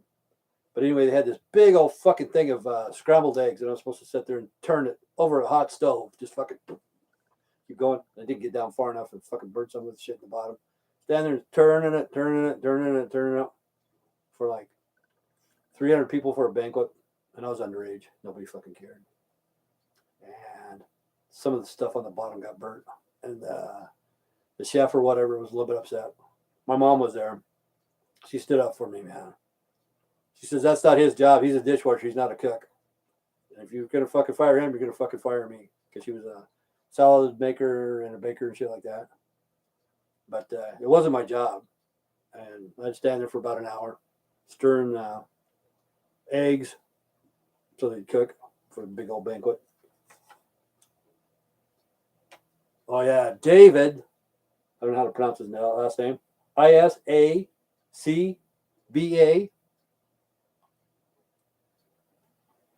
But anyway, they had this big old fucking thing of scrambled eggs, and I was supposed to sit there and turn it over a hot stove. Just fucking keep going. I didn't get down far enough and fucking burn some of the shit in the bottom. Stand there turning it. for like 300 people for a banquet, and I was underage. Nobody fucking cared. And some of the stuff on the bottom got burnt, and the chef or whatever was a little bit upset. My mom was there. She stood up for me, man. She says, that's not his job. He's a dishwasher. He's not a cook. And if you're going to fucking fire him, you're going to fucking fire me. Because she was a salad maker and a baker and shit like that. But it wasn't my job. And I'd stand there for about an hour, stirring eggs so they'd cook for a big old banquet. Oh, yeah. David, I don't know how to pronounce his last name. Isacba.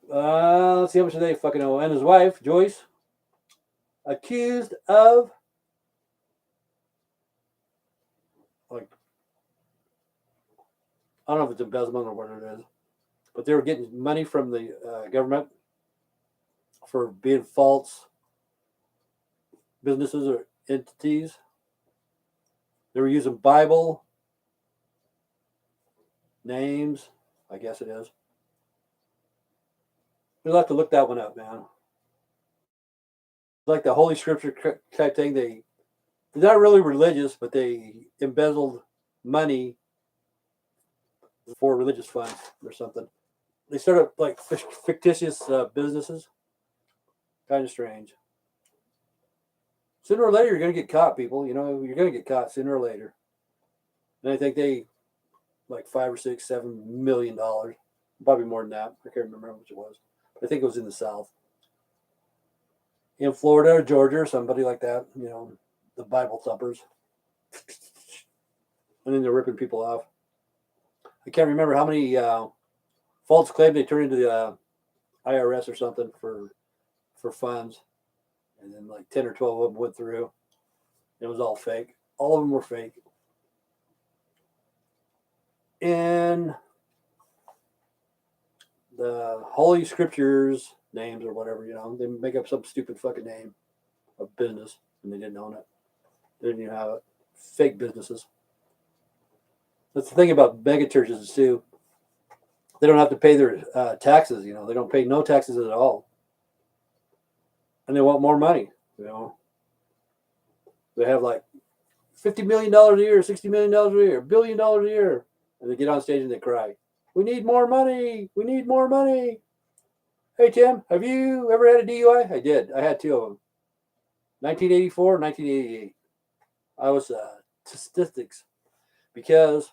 Let's see how much they fucking know. And his wife, Joyce, accused of like, I don't know if it's embezzlement or what it is, but they were getting money from the government for being false businesses or entities. They were using Bible names, I guess it is. You'll have to look that one up, man. Like the Holy Scripture type thing. They're not really religious, but they embezzled money for religious funds or something. They started like fictitious businesses. Kind of strange. Sooner or later, you're going to get caught, people. You know, you're going to get caught sooner or later. And I think they like $5 or $6, $7 million, probably more than that. I can't remember how much it was. But I think it was in the South, in Florida or Georgia or somebody like that. You know, the Bible thumpers, and then they're ripping people off. I can't remember how many false claims they turned into the IRS or something for funds, and then like 10 or 12 of them went through. It was all fake. All of them were fake. And the Holy Scriptures names or whatever, you know, they make up some stupid fucking name of business, and they didn't own it. They didn't even have it. Fake businesses. That's the thing about mega churches too. They don't have to pay their taxes. You know, they don't pay no taxes at all, and they want more money. You know, they have like $50 million a year, $60 million a year, $1 billion a year, and they get on stage and they cry, "We need more money. We need more money." Hey Tim, have you ever had a DUI? I did. I had 2 of them. 1984, 1988. I was statistics because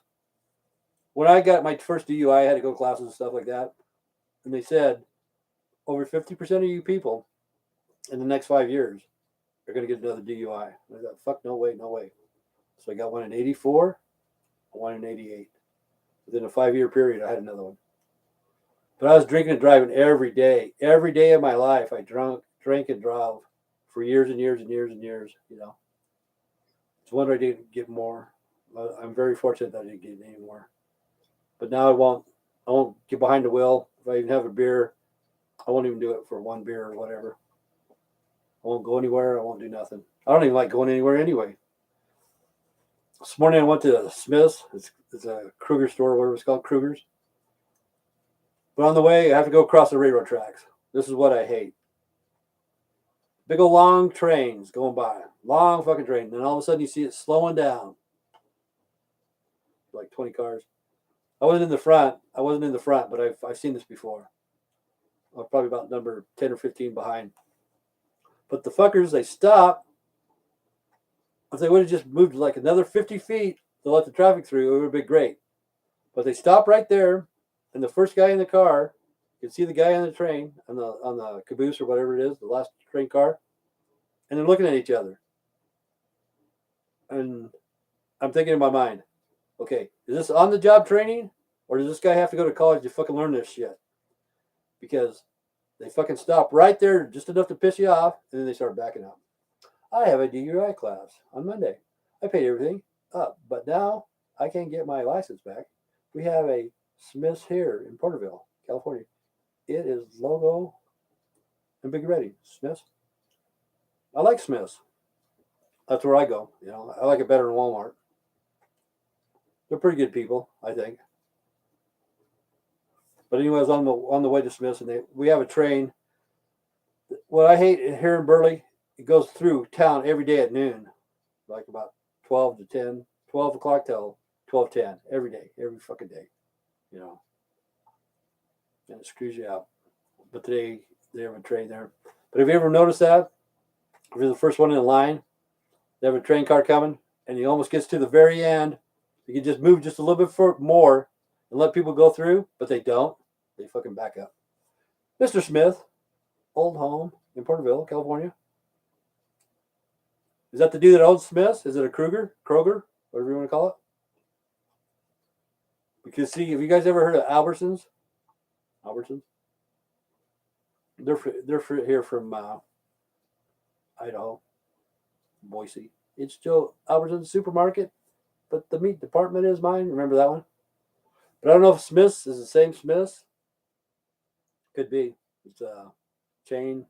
when I got my first DUI, I had to go to classes and stuff like that. And they said over 50% of you people in the next 5 years are going to get another DUI. And I thought, fuck, no way, no way. So I got one in 84, one in 88. Within a 5-year period, I had another one. But I was drinking and driving every day. Every day of my life, I drank and drove for years and years and years and years, you know. It's a wonder I didn't get more. I'm very fortunate that I didn't get any more. But now I won't get behind the wheel. If I even have a beer, I won't even do it for one beer or whatever. I won't go anywhere. I won't do nothing. I don't even like going anywhere anyway. This morning I went to Smith's. It's a Kruger store, whatever it's called, Kruger's. But on the way, I have to go across the railroad tracks. This is what I hate. Big old long trains going by. Long fucking train. And all of a sudden you see it slowing down. Like 20 cars. I wasn't in the front, but I've seen this before. I'm probably about number 10 or 15 behind. But the fuckers, they stop. If they would have just moved like another 50 feet to let the traffic through, it would have been great. But they stop right there, and the first guy in the car, you can see the guy on the train, on the caboose or whatever it is, the last train car, and they're looking at each other. And I'm thinking in my mind, okay, is this on-the-job training, or does this guy have to go to college to fucking learn this shit? Because they fucking stop right there just enough to piss you off, and then they start backing up. I have a DUI class on Monday. I paid everything up, but now I can't get my license back. We have a Smith's here in Porterville, California. It is logo and Big Ready. Smith's. I like Smith's. That's where I go. You know, I like it better than Walmart. They're pretty good people, I think. But anyway, I was on the way to Smith's, and we have a train. What I hate here in Burley, it goes through town every day at noon, like about 12 to 10, 12 o'clock till 12:10 every day, every fucking day, you know, and it screws you out. But today they have a train there. But have you ever noticed that? If you're the first one in line, they have a train car coming, and he almost gets to the very end. You can just move just a little bit more and let people go through, but they don't. They fucking back up. Mr. Smith, old home in Porterville, California. Is that the dude that owns Smith's? Is it a Kroger, whatever you want to call it? Because see, have you guys ever heard of Albertsons? They're here from Idaho, Boise. It's still Albertsons supermarket, but the meat department is mine. Remember that one? But I don't know if Smith's is the same Smith's. Could be. It's a chain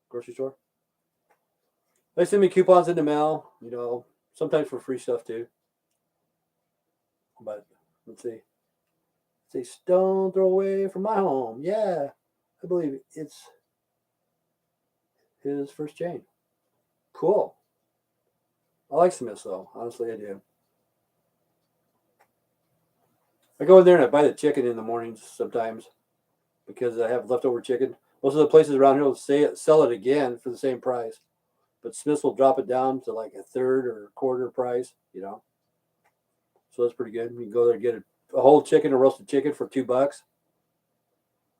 grocery store. They send me coupons in the mail, you know, sometimes for free stuff too. But let's see. Say stone throw away from my home. Yeah, I believe it's his first chain. Cool. I like Smith's though. Honestly, I do. I go in there and I buy the chicken in the mornings sometimes because I have leftover chicken. Most of the places around here will sell it again for the same price, but Smith's will drop it down to like a third or a quarter price, you know. So that's pretty good. You can go there and get a whole chicken, a roasted chicken for $2,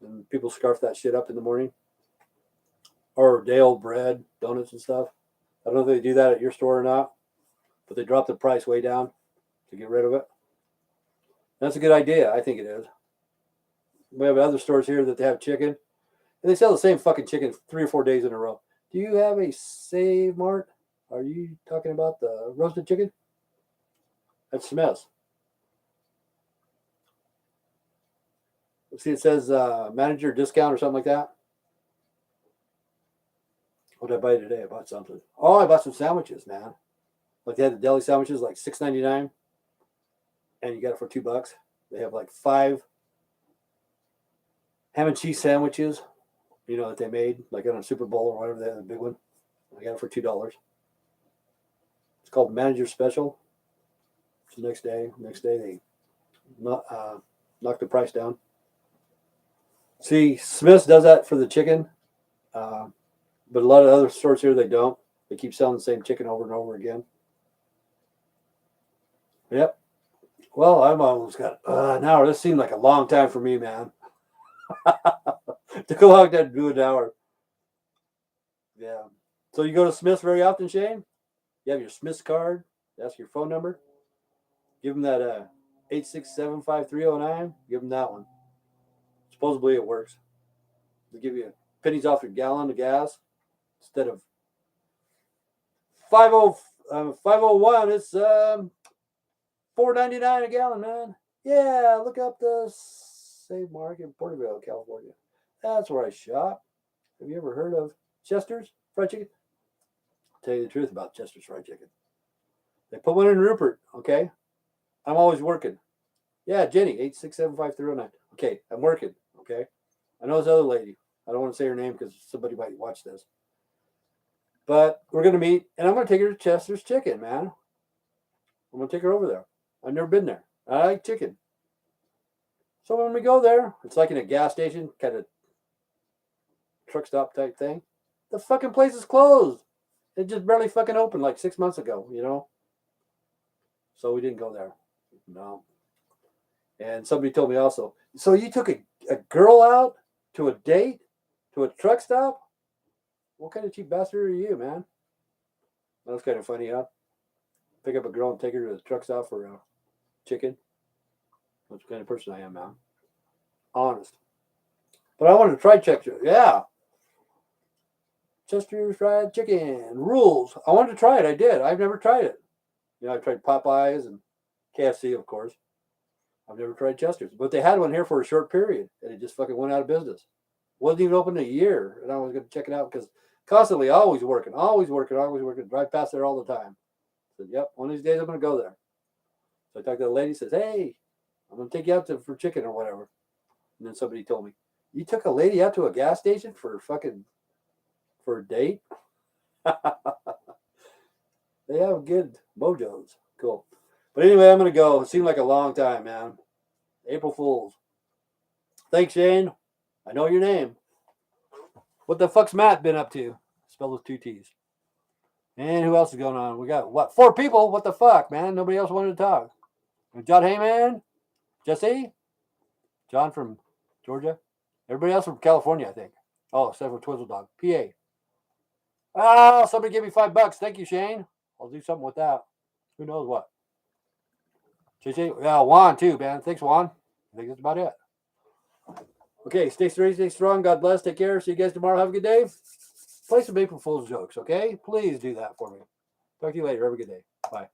and people scarf that shit up in the morning. Or day old bread, donuts and stuff. I don't know if they do that at your store or not, but they drop the price way down to get rid of it. That's a good idea. I think it is. We have other stores here that they have chicken, and they sell the same fucking chicken 3 or 4 days in a row. Do you have a Save Mart? Are you talking about the roasted chicken? That's Smith's. See, it says manager discount or something like that. What did I buy today? I bought something. Oh, I bought some sandwiches, man. Like they had the deli sandwiches, like $6.99, and you got it for $2. They have like 5 ham and cheese sandwiches, you know, that they made, like on a Super Bowl or whatever. They had a big one. I got it for $2. It's called Manager Special. It's the next day. Next day they knock the price down. See, Smith's does that for the chicken, but a lot of other stores here, they don't. They keep selling the same chicken over and over again. Yep. Well, I'm almost got an hour. This seemed like a long time for me, man. Took a long time to do an hour. Yeah. So you go to Smith's very often, Shane? You have your Smith's card. That's your phone number. Give them that 8675309. Give them that one. Supposedly it works. They give you pennies off your gallon of gas instead of 501. It's $4.99 a gallon, man. Yeah, look up the Save Market in Porterville, California. That's where I shop. Have you ever heard of Chester's Fried Chicken? I'll tell you the truth about Chester's Fried Chicken. They put one in Rupert, okay? I'm always working. Yeah, Jenny, 8675309. Okay, I'm working, okay? I know this other lady. I don't want to say her name because somebody might watch this. But we're going to meet, and I'm going to take her to Chester's Chicken, man. I'm going to take her over there. I've never been there. I like chicken. So when we go there, it's like in a gas station, kind of truck stop type thing. The fucking place is closed. It just barely fucking opened like 6 months ago, you know? So we didn't go there. No. And somebody told me also, so you took a girl out to a date, to a truck stop? What kind of cheap bastard are you, man? That was kind of funny, huh? Pick up a girl and take her to the truck stop for chicken. That's the kind of person I am, man. Honest. But I wanted to try Chester. Yeah. Chester's Fried Chicken. Rules. I wanted to try it. I did. I've never tried it. You know, I've tried Popeyes and KFC, of course. I've never tried Chester's. But they had one here for a short period, and it just fucking went out of business. Wasn't even open a year, and I was going to check it out because constantly, always working. Drive past there all the time. I said, yep, one of these days I'm going to go there. So I talked to the lady, says, hey, I'm going to take you out for chicken or whatever. And then somebody told me, you took a lady out to a gas station for a date? They have good mojos. Cool. But anyway, I'm going to go. It seemed like a long time, man. April Fools. Thanks, Shane. I know your name. What the fuck's Matt been up to? Spelled with 2 T's. And who else is going on? We got, 4 people? What the fuck, man? Nobody else wanted to talk. John Heyman? Jesse? John from Georgia? Everybody else from California, I think. Oh, except for Twizzle Dog. PA. Oh, somebody give me $5. Thank you, Shane. I'll do something with that. Who knows what? JJ? Yeah, Juan too, man. Thanks, Juan. I think that's about it. Okay, stay straight, stay strong. God bless. Take care. See you guys tomorrow. Have a good day. Play some April Fool's jokes, okay? Please do that for me. Talk to you later. Have a good day. Bye.